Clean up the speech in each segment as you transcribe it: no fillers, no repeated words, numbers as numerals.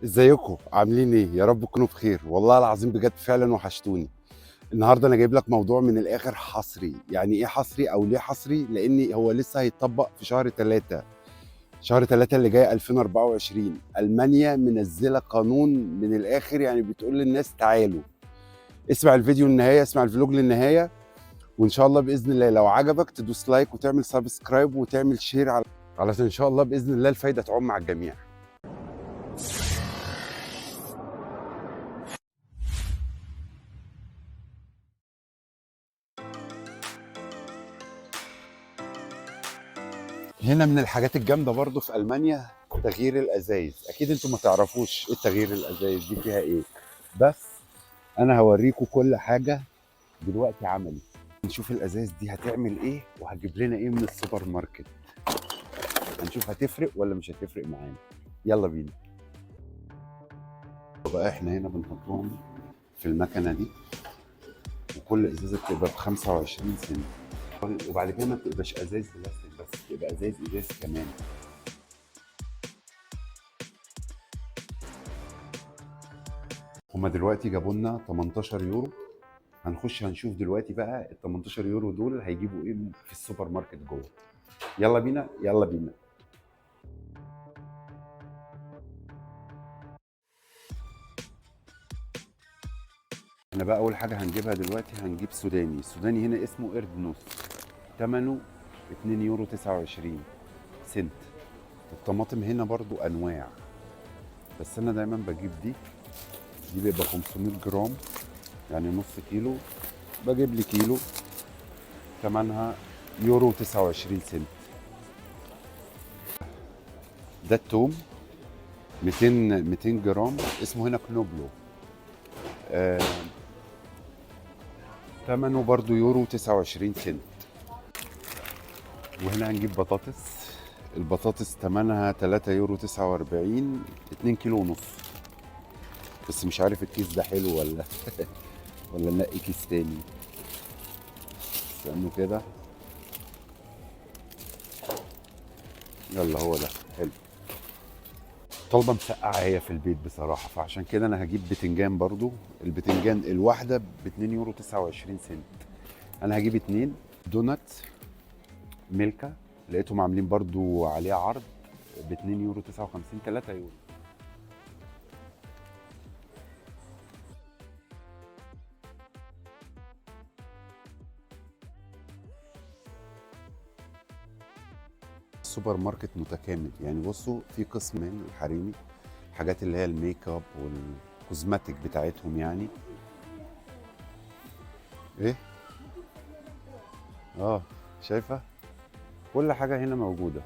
ازيكم عاملين ايه؟ يا رب تكونوا بخير. والله العظيم بجد فعلا وحشتوني. النهارده انا جايب لك موضوع من الاخر حصري. يعني ايه حصري او ليه حصري؟ لان هو لسه هيتطبق في شهر 3. شهر 3 اللي جاي 2024 المانيا منزله قانون من الاخر، يعني بتقول للناس تعالوا. اسمع الفيديو للنهايه، اسمع الفلوج للنهايه، وان شاء الله باذن الله لو عجبك تدوس لايك وتعمل سبسكرايب وتعمل شير علشان ان شاء الله باذن الله الفايده تعم مع الجميع. هنا من الحاجات الجامده برضو في المانيا تغيير الازايز. اكيد انتم ما تعرفوش ايه تغيير الازايز دي فيها ايه، بس انا هوريكم كل حاجه دلوقتي عملي. نشوف الازايز دي هتعمل ايه وهتجيب لنا ايه من السوبر ماركت. هنشوف هتفرق ولا مش هتفرق معانا. يلا بينا. بقى احنا هنا بنحطهم في المكنه دي، وكل ازازه بتبقى ب 25 سنت. وبعد كده ما بتبقاش ازايز بلاستيك بس، بتبقى ازاز كمان. هما دلوقتي جابوا لنا 18 يورو. هنخش هنشوف دلوقتي بقى ال 18 يورو دول هيجيبوا ايه في السوبر ماركت جوه. يلا بينا يلا بينا. احنا بقى اول حاجه هنجيبها دلوقتي هنجيب سوداني. السوداني هنا اسمه قرد نص، ثمنه 2 يورو 29 سنت. الطماطم هنا برضو انواع، بس انا دايما بجيب دي بيبقى 500 جرام، يعني نص كيلو. بجيب لي كيلو، ثمنها يورو 29 سنت. ده التوم 200 جرام، اسمه هنا كنوبلو. آه، ثمنه برضو يورو 29 سنت. وهنا هنجيب بطاطس. البطاطس ثمنها 3 يورو 49، 2 كيلو ونص. بس مش عارف الكيس ده حلو ولا نلاقي كيس تاني. استنوا كده. يلا هو ده حلو. طالبه مسقعه هي في البيت بصراحه، فعشان كده انا هجيب بتنجان برضو. البتنجان الواحده ب 2 يورو 29 سنت. انا هجيب اتنين. دونات ميلكا، لقيتهم عاملين برضو عليه عرض ب 2 يورو 59، 3 يورو. السوبر ماركت متكامل، يعني بصوا في قسم من الحريمي، حاجات اللي هي الميك اب والكوزماتيك بتاعتهم يعني. ايه، اه، شايفه كل حاجه هنا موجوده.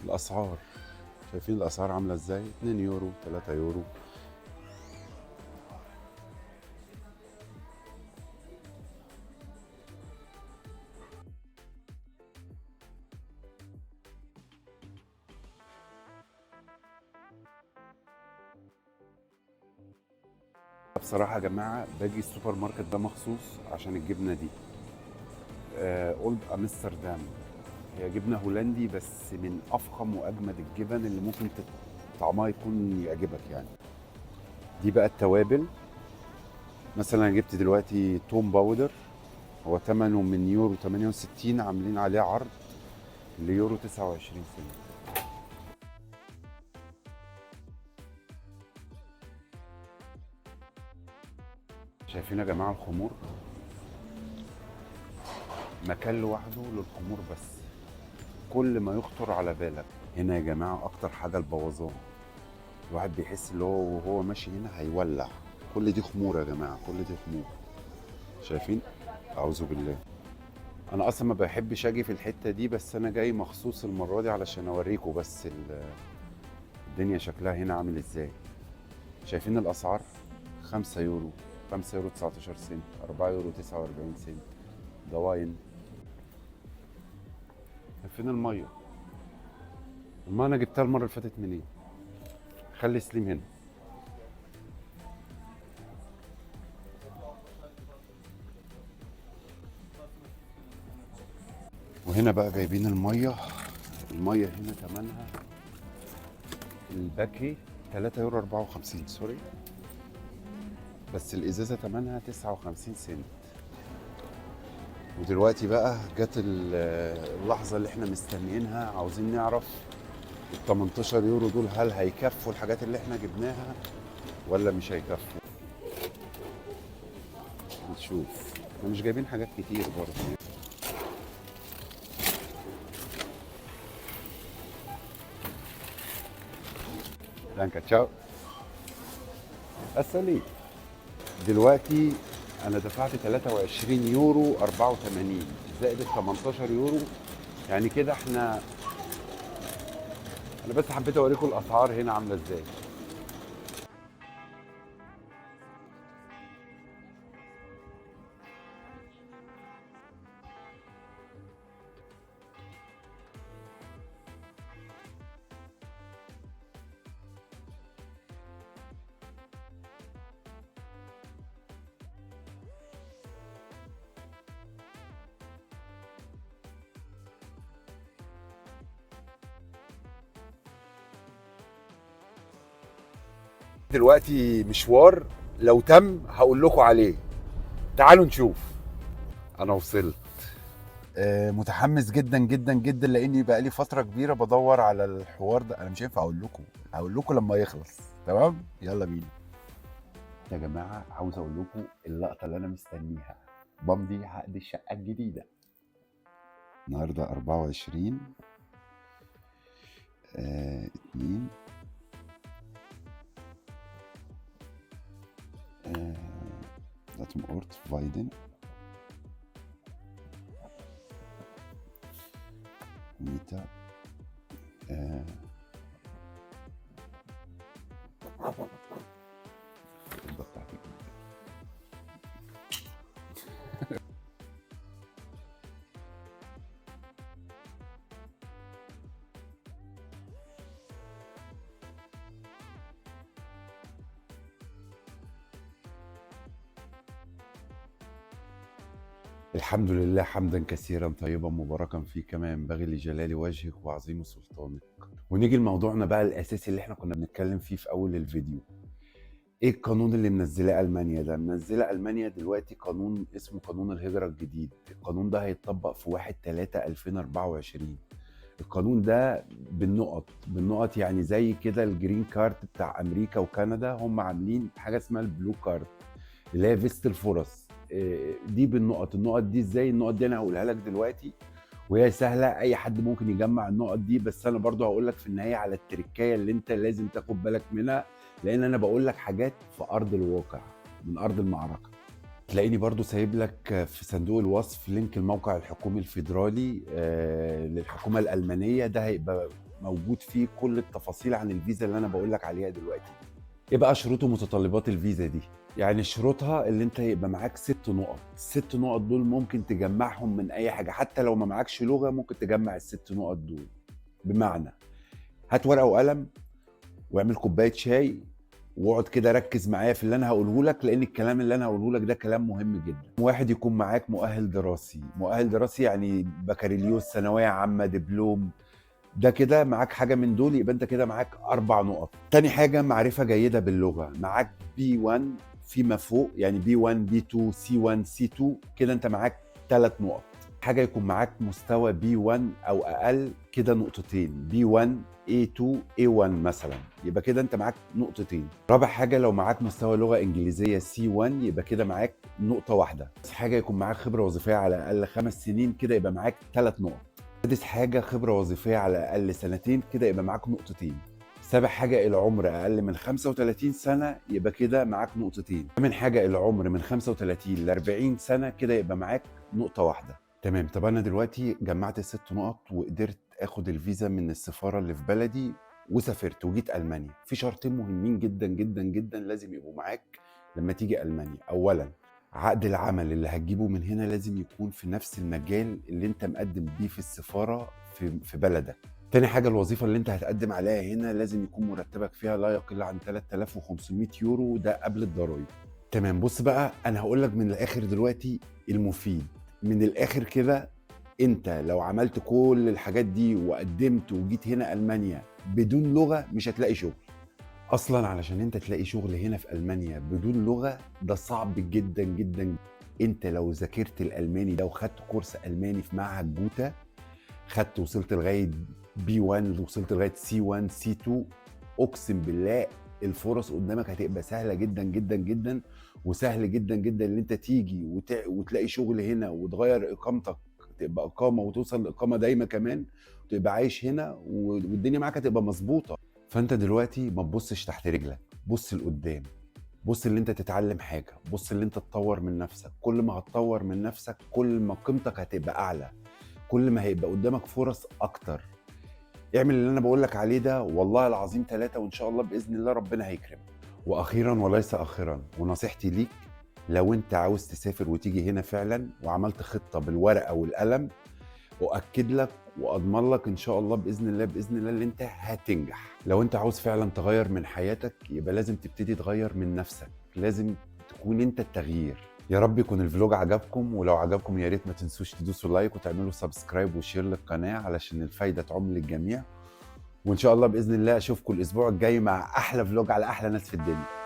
الاسعار، شايفين الاسعار عامله ازاي؟ 2 يورو 3 يورو. بصراحه يا جماعه باجي السوبر ماركت ده مخصوص عشان الجبنه دي. اولد امستردام. هي جبنه هولندي، بس من افخم واجمد الجبن اللي ممكن طعمها يكون يعجبك يعني. دي بقى التوابل. مثلا انا جبت دلوقتي توم باودر، هو ثمنه من يورو 68، عاملين عليه عرض ليورو 29 سنت. شايفين يا جماعه الخمور؟ مكان لوحده للخمور بس، كل ما يخطر على بالك. هنا يا جماعه اكتر حاجه البوظان. الواحد بيحس اللي هو وهو ماشي هنا هيولع. كل دي خمور يا جماعه، كل دي خمور. شايفين؟ اعوذ بالله. انا اصلا ما بحبش اجي في الحته دي، بس انا جاي مخصوص المره دي علشان اوريكم بس الدنيا شكلها هنا عامل ازاي. شايفين الاسعار؟ 5 يورو، 5 يورو 19 سنت، 4 يورو 49 سنت. ده واين. فين الميه؟ الميه انا جبتها المره اللي فاتت منين؟ خلي سليم هنا. وهنا هنا بقى جايبين الميه هنا ثمنها الباكي 3 يورو 54 سوري، بس الازازه ثمنها 59 سنت. ودلوقتي بقى جت اللحظه اللي احنا مستنيينها، عاوزين نعرف ال 18 يورو دول هل هيكفوا الحاجات اللي احنا جبناها ولا مش هيكفوا. نشوف، احنا مش جايبين حاجات كتير برضه. دانكا تشاو. السليم. دلوقتي انا دفعت 23 يورو 84 زائد ال 18 يورو، يعني كده احنا، انا بس حبيت اوريكم الاسعار هنا عامله ازاي. دلوقتي مشوار لو تم هقول لكم عليه، تعالوا نشوف. انا وصلت. متحمس جدا جدا جدا، لاني بقالي فتره كبيره بدور على الحوار ده. انا مش هينفع هقول لكم لما يخلص. تمام، يلا بينا يا جماعه. عاوز اقول لكم اللقطه اللي انا مستنيها، بمضي عقد الشقه الجديده النهارده 24 2 datum Ort Weiden Mieter الحمد لله حمدا كثيرا طيبا مباركا فيه كما ينبغي لجلال وجهك وعظيم سلطانك. ونيجي لموضوعنا بقى الاساسي اللي احنا كنا بنتكلم فيه في اول الفيديو. ايه القانون اللي منزلاه المانيا ده؟ منزله المانيا دلوقتي قانون اسمه قانون الهجره الجديد. القانون ده هيتطبق في 1/3/2024. القانون ده بالنقط يعني زي كده الجرين كارد بتاع امريكا وكندا، هم عاملين حاجه اسمها البلو كارد اللي هي فيست الفرص. دي بالنقط. النقط دي ازاي؟ النقط دي انا هقولها لك دلوقتي وهي سهله، اي حد ممكن يجمع النقط دي، بس انا برضو هقول لك في النهايه على التركايه اللي انت لازم تاخد بالك منها، لان انا بقول لك حاجات في ارض الواقع من ارض المعركه. تلاقيني برضو سايب لك في صندوق الوصف لينك الموقع الحكومي الفيدرالي للحكومه الالمانيه، ده هيبقى موجود فيه كل التفاصيل عن الفيزا اللي انا بقول لك عليها دلوقتي. ايه بقى شروط ومتطلبات الفيزا دي؟ يعني شروطها اللي انت يبقى معاك 6 نقط. ال6 نقط دول ممكن تجمعهم من اي حاجه، حتى لو ما معكش لغه ممكن تجمع ال6 نقط دول. بمعنى، هات ورقه وقلم واعمل كوبايه شاي واقعد كده ركز معايا في اللي انا هقوله لك، لان الكلام اللي انا هقوله لك ده كلام مهم جدا. واحد، يكون معاك مؤهل دراسي. مؤهل دراسي يعني بكالوريوس، ثانويه عامه، دبلوم. ده كده معاك حاجه من دول، يبقى انت كده معاك 4 نقط. تاني حاجه معرفه جيده باللغه، معاك B1 فيما فوق، يعني B1 B2 C1 C2، كده انت معاك 3 نقط. حاجه يكون معاك مستوى B1 او اقل، كده نقطتين. B1 A2 A1 مثلا، يبقى كده انت معاك نقطتين. رابع حاجه لو معاك مستوى لغه انجليزيه C1، يبقى كده معاك نقطه واحده. حاجه يكون معاك خبره وظيفيه على الاقل 5 سنين، كده يبقى معاك 3 نقط. سادس حاجة خبرة وظيفية على الأقل 2 كده يبقى معاك نقطتين. سابع حاجة العمر أقل من 35 سنة، يبقى كده معاك نقطتين. ثامن حاجة العمر من 35 ل 40 سنة، كده يبقى معاك نقطة واحدة. تمام. طب أنا دلوقتي جمعت ال6 نقط وقدرت آخد الفيزا من السفارة اللي في بلدي وسافرت وجيت ألمانيا. في شرطين مهمين جدا جدا جدا لازم يبقوا معاك لما تيجي ألمانيا. أولا، عقد العمل اللي هتجيبه من هنا لازم يكون في نفس المجال اللي انت مقدم بيه في السفارة في بلدك. تاني حاجة الوظيفة اللي انت هتقدم عليها هنا لازم يكون مرتبك فيها لا يقل عن 3500 يورو، ده قبل الضرايب. تمام. بص بقى، انا هقول لك من الاخر دلوقتي المفيد، من الاخر كده. انت لو عملت كل الحاجات دي وقدمت وجيت هنا المانيا بدون لغه مش هتلاقي شغل اصلا. علشان انت تلاقي شغل هنا في المانيا بدون لغه ده صعب جدا جدا. انت لو ذاكرت الالماني ده وخدت كورس الماني في معهد جوتا، خدت وصلت لغايه بي 1 وصلت لغايه سي 1 سي 2، اقسم بالله الفرص قدامك هتبقى سهله جدا جدا جدا. وسهل جدا جدا ان انت تيجي وتلاقي شغل هنا وتغير اقامتك، تبقى اقامه وتوصل لاقامه دايمه كمان، وتبقى عايش هنا والدنيا معاك هتبقى مظبوطه. فانت دلوقتي ما تبصش تحت رجلك، بص لقدام، بص اللي انت تتعلم حاجه، بص اللي انت تطور من نفسك. كل ما هتطور من نفسك كل ما قيمتك هتبقى اعلى، كل ما هيبقى قدامك فرص اكتر. اعمل اللي انا بقولك عليه ده والله العظيم 3 وان شاء الله باذن الله ربنا هيكرمك. واخيرا وليس اخرا، ونصيحتي ليك لو انت عاوز تسافر وتيجي هنا فعلا وعملت خطه بالورقه والقلم، اؤكد لك واضمن لك ان شاء الله باذن الله باذن الله ان انت هتنجح. لو انت عاوز فعلا تغير من حياتك يبقى لازم تبتدي تغير من نفسك، لازم تكون انت التغيير. يا رب يكون الفلوج عجبكم، ولو عجبكم يا ريت ما تنسوش تدوسوا لايك وتعملوا سبسكرايب وشير للقناه علشان الفايده تعم للجميع. وان شاء الله باذن الله اشوفكم الاسبوع الجاي مع احلى فلوج على احلى ناس في الدنيا.